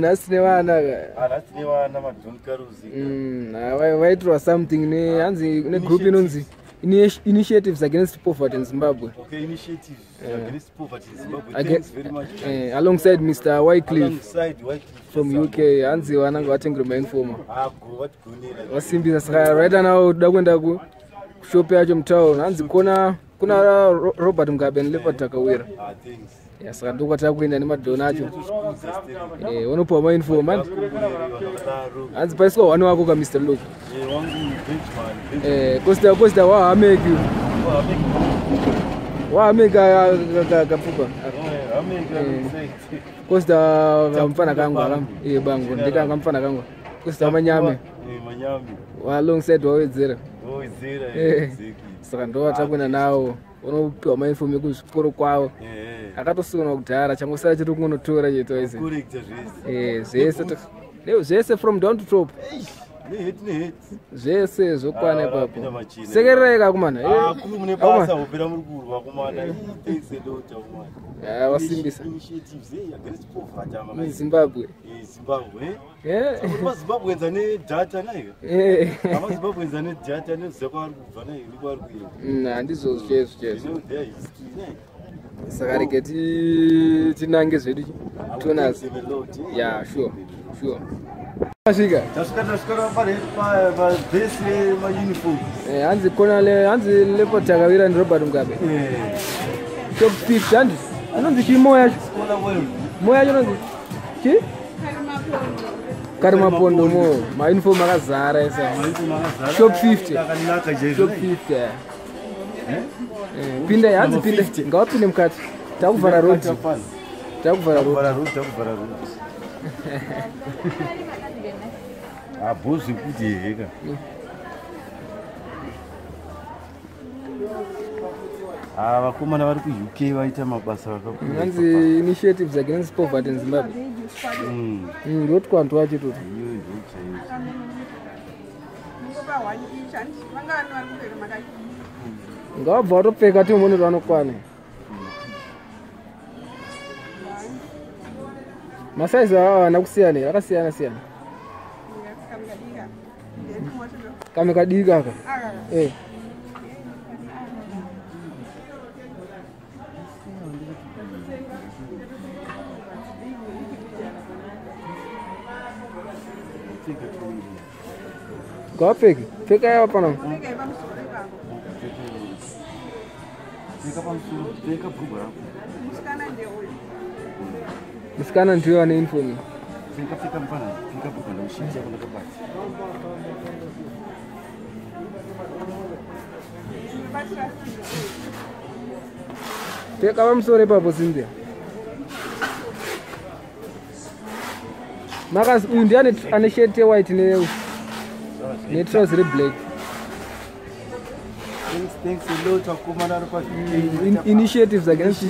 nasine vana vaitirwa something negroup inonzi Initiatives Against Poverty in Zimbabwe. Okay, Initiatives Against Poverty in Zimbabwe. Thanks very much. Alongside Mr. Wycliffe from UK. Anzi wananga watengere mainforma. Wasimbisa saka right now dakwenda ku shop yacho mtown. Anzi kuna Robert Mugabe nilipo takawira. Thanks. Yes, saka ndokwata kuenda nemadona acho. Wanopa mainforma. Anzi paiso wano wako ka Mr. Luke. Costa wa ameki kapupa Costa mfana kangu bangu ndikanga mfana kangu Costa manyame alongside wawedzera saka ndo atakwenda nawo unopiwa mainfomu ekuzvikoro kwawo akatosukana kudhara changosara chiri kungonotora chetoise zvese from down to top zvese zvokwana ipapo sekererai kakumana wasimbisa Zimbabwe handizvo zvichezo saka rege tinange zvedu tonas ya sure hanzi lepo takawira ndi Robert Mugabe top 50 handi anonzi chimoya yacho moya yacho anonzi chi Karimapondo mo mainform akazara esa top 50 pinda hanzi pinda ngawapinde mukati takuvhara road Bozi kuti heka. Vakomana vari ku UK vaita mabasa akakura. Hanzi Initiatives Against Poverty in Zimbabwe. Ndoti kwantu wacho toto. Ngawabva watopfeka timonero anokwana. Masaizi haana kusiyana, akasiyana. Kame kadika aka. Gopeki, peka yawa pana. Musikana ndiyo ane informi. Peka vamusore papo Cynthia. Makas uyu ndiye ane shirt white ne trouser black. Thanks a lot akomana ari Initiatives Against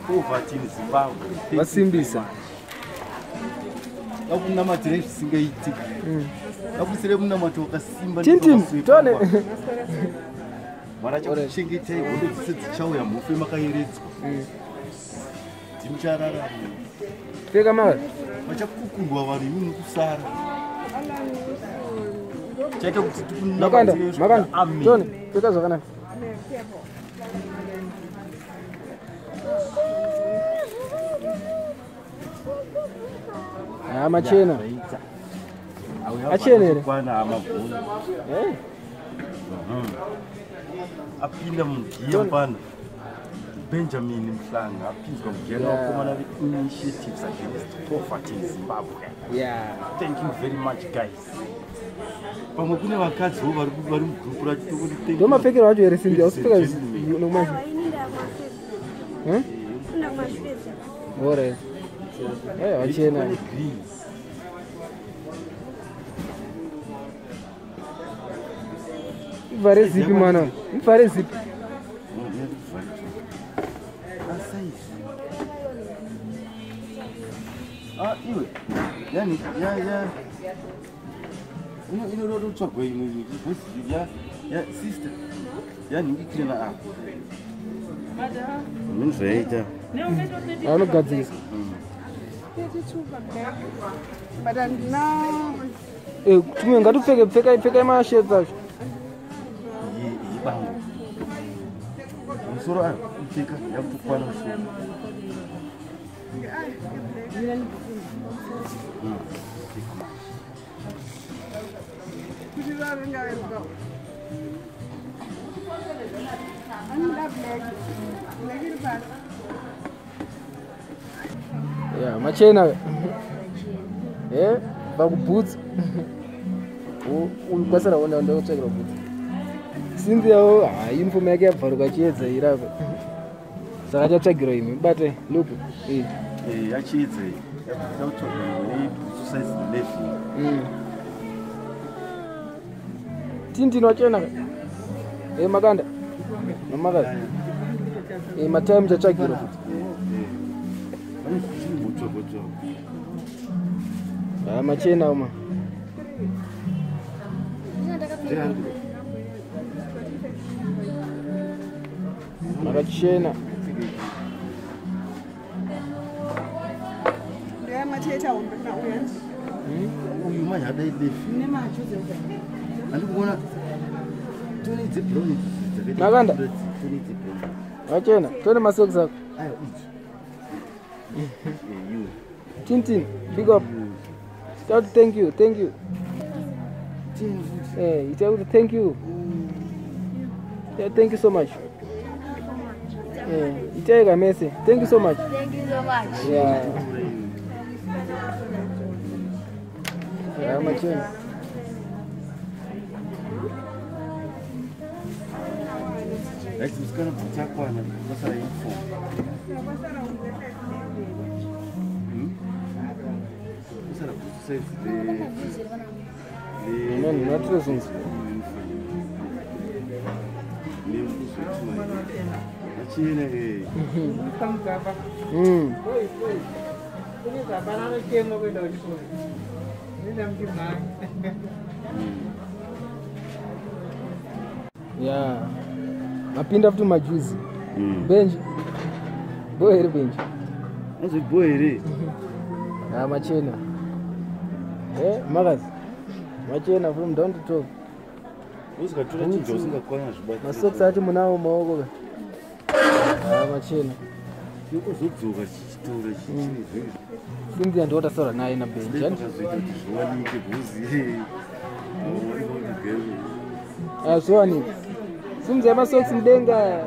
Poverty in Zimbabwe. Vasimbisa. Vakunamatira zvisingaiti. Vakusire munamato wakasimba tone. Mara chakuchengetei hondo dzese dzichauya mufe makayeredzwa. Timucharara. Peka mara. Vachakukurwa vanhu imi kusara. Chaita kuti Makanda. Tone, peka zvakanaka. Machena. Achena here. Apinda mugiya pana. Benjamin Mhlanga apinzwa mugera wakomana Initiatives Against Poverty in Zimbabwe. Yeah. Thank you very much guys. Pamwe kune vakadzi vari mugrupu racho tokuti ndo mapfekero acho here Cynthia usipfeka nokumashi. Alright. Wachena. Vare zipi mana? Vare zipi. Iwe. Yani ino tsogwa ino ya sister. Yani ngikira apa. Munzveita. Anogadzirisa. But now, tumwe ngatupfeka mashirts acho. Ibango. Musoro ari kupfeka yakukwana musoro. Yeah, machena. Bakubhutsa. Ukwasara wona ndo kutsvakira bhutsa. Sinziyawo uniform yake yabvaruka chiedza irapa. Saka chatsvagirwa imi bate lupu. Yachiedza. Yakutsvagirwa size 11. Tintin wachena. Makanda. Namakazi. Matime chatsvagirwa futi. Machena uma. Makachena. Uyu manje adaide. Andikuona. Tuni dzebrown. Makanda. Machena, tone masocks akho. Ayo you. Tintin, big up. Shout thank you. Thank you. Thank you. Yeah, thank you so much. Yeah, Messi. Thank you so much. Thank you so much. Yeah. Yeah, machena. Next is gonna be Takwana. What's our info? What's our says No, not reasons. Yeah. Mapinda futi majuzi. Benji. Boy benji. Azi boy re. Machena. Magazi. Machena from down to top. Usikatora chinjo usingakwana zvibata. Masocks ati munawo maoko. Machena. Yuko zodzoka chichitora chichi. Sinzi andota sora naye na benji. Zvakazoita kuti zviwanike bhuzi. Zviwanike. Simza masocks mudenga.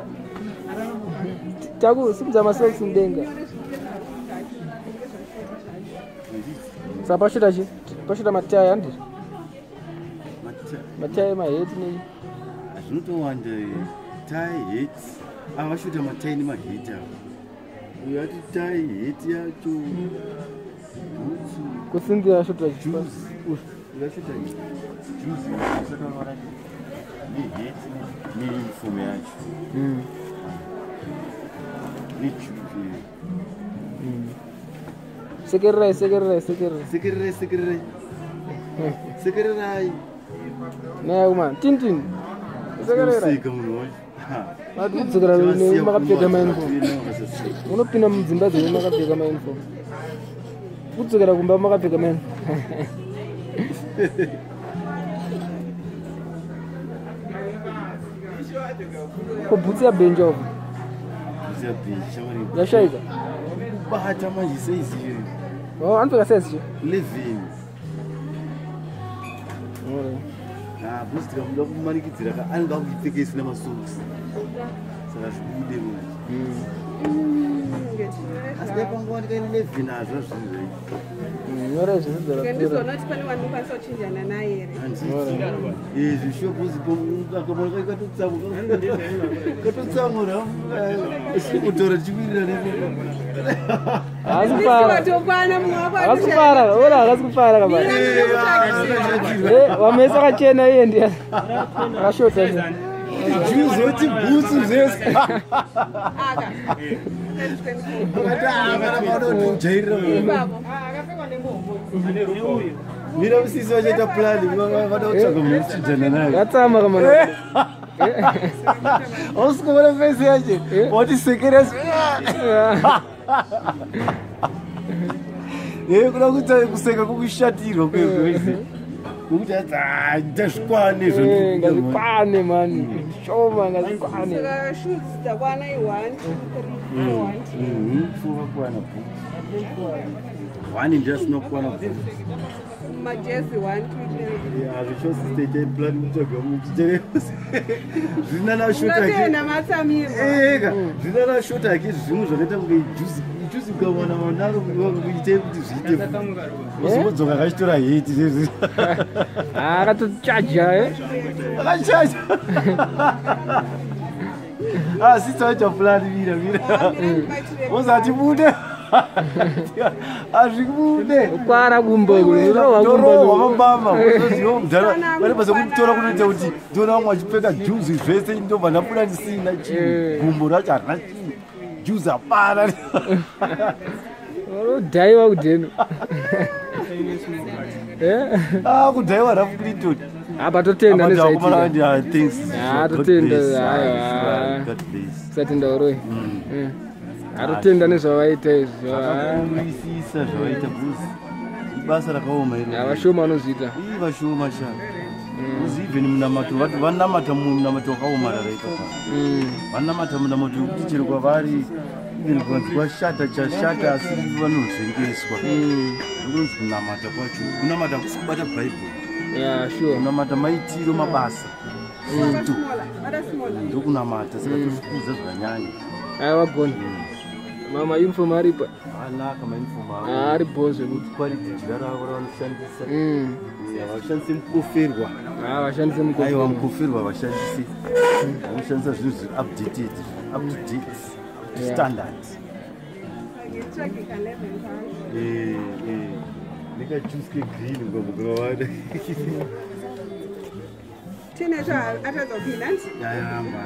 Taku simza masocks mudenga. Sapashita chi? Pashita mataya andi. Mataya maheti ni. Azvinotowanda tie hate. Avashuta matai nemaheti avo. Uyo ati tie hate yacho. Kusinzi ashuta chi? Yashuta juice. Saka ni hate ni uniform yacho. Ni juice. Sekererai. No man, Tintin. Sekererai. Madudzira ni makapfeka mauniform. Unopinda mudzimba dzine makapfeka mauniform. Kudzokera kumba makapfeka mauniform. Ko bhutsi ya benji off. Bhutsi ya benji chamari. Yashaika. Bahata manje seizi. Oh, anfika seizi. 11. Bhutsi tikamuda kumanikidzira ka anga kupfeka isina masocks. Saka zvibude manje. Asi panguva ndikaine 11 azvo zvinhu. Nyora zvinzera. Ndizona kuti pane vanhu vakasochinjana naye here. Zvishopuzi akamona katotsamura kutora chikwirira akasipara ora akasipara wamesa akachena iye ndi akashota zoti bhutsu zvese mira musisi vachaita plani vada kutsvaga munhu uchidhana naye yatsama kamana ausikuona fesi yacho wati sekeresi kuda kuita kuseka kukushatirwa kwese kuti ndazvikwane izvo ngazvikwane mani shoma ngazvikwane Saka shoots dzakwana i 1 2 3 4 fuvakwana one ndiyasinokuwana majezi 1 2 3 azvichosistate plan kutoga muchitereo zvina nashota unatenda matsamiro eka zvina nashota ake zvimwe zvakaita kunge ijuzi ukawana manaro kuite kuti zviite uzimodzoka akachitora heti zvezvi akatochaja akachaja asitsacha plan mira uzati bude azvikude kwara gumbo kurohwamambama uzoziva mudhara vanebasa kutora kunoita kuti ndiona vamwe vachipfeka juzi zvese ndobva ndapfuura ndisina chinhu gumbo racho harina chinhu juzi hapana odhaiwa kudheno kudhaiwa rafu clinton apatotenda nezvaitira satenda uroi atotenda nezvavaita izvo akamuisisa zvavaita bhuzi ibasa rakaoma iro vashoma vanozviita vashoma sha bhuzi even munamato vanamata munamato wakaomarara ikapa vanamata munamato wekuti chero kwavari even kwanzi kwashata chashata asi vanozvengeswa ndokunzi kunamata kwacho kunamata kusibata bhaibheri kunamata maitiro mabasa ndokunamata saka tozvikuudza zvakanyanya wagona mama uniform aripa anaka mauniform ari bhonzo kuti quality jira ravo ravanoshandisa havashandisi mukoferwa vashandise aiwa mukoferwa vashandisi vanoshandisa zvinhu zviri updated up to date standard nekajuice kegreen ngomugravada tine zvaatadzopinda yayamba